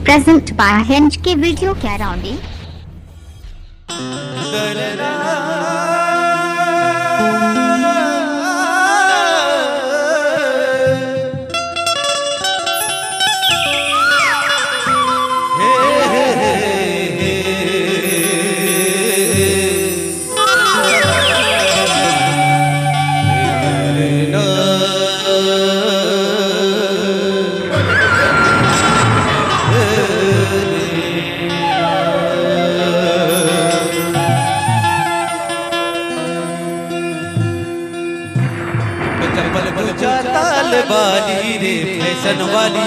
Present by HK Video Karaundi. चप्पल पूजा ताल वाली रे फैशन वाली,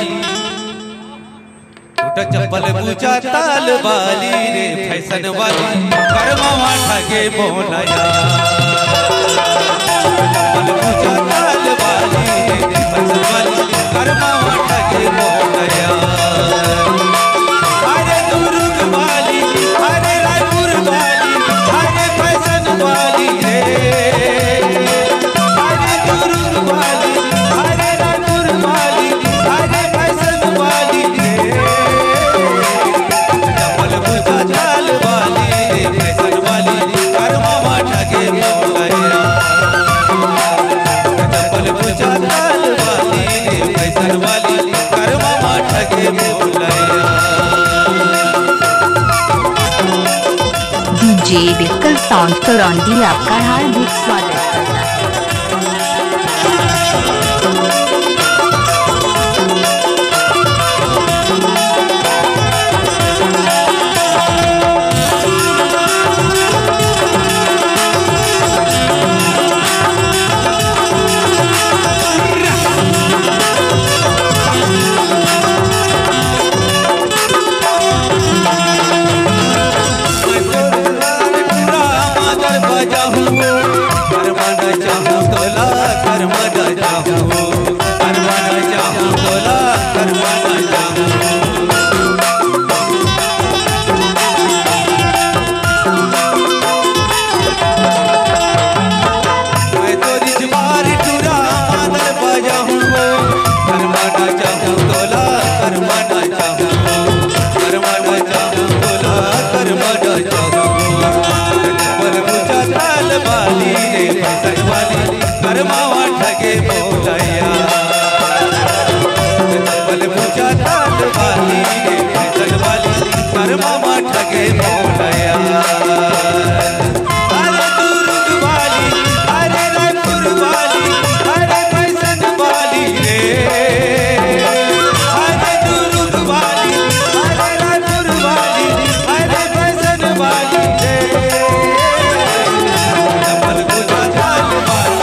टूटा चप्पल पूजा ताल वाली रे फैशन वाली, करमावा ठगे बोलाया। चप्पल पूजा ताल वाली रे फैशन वाली, करमावा ठगे बोलाया। अरे दुर्ग वाली, अरे रायपुर वाली, अरे फैशन वाली रे, DJ Vehicle Sound Karaundi आपका हार्दिक स्वागत करता है। करमावा ठगे बोलाया। चप्पल पूजा ताल वाली रे फैशन वाली, करमावा ठगे बोलाया। अरे दुर्ग वाली, अरे रायपुर वाली, अरे फैशन वाली रे, अरे दुर्ग वाली, अरे रायपुर वाली, अरे फैशन वाली रे। चप्पल पूजा ताल वाली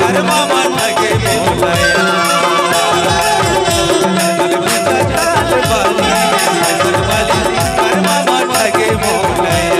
करमावा ठगे बोलाया। चप्पल पूजा ताल वाली, करमावा ठगे बोलाया।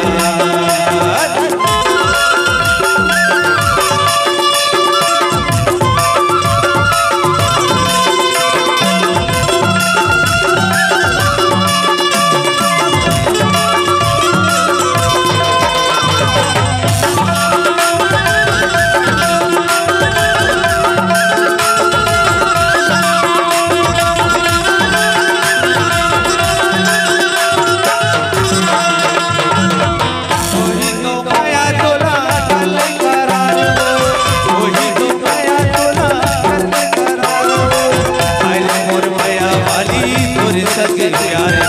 सगे प्यारे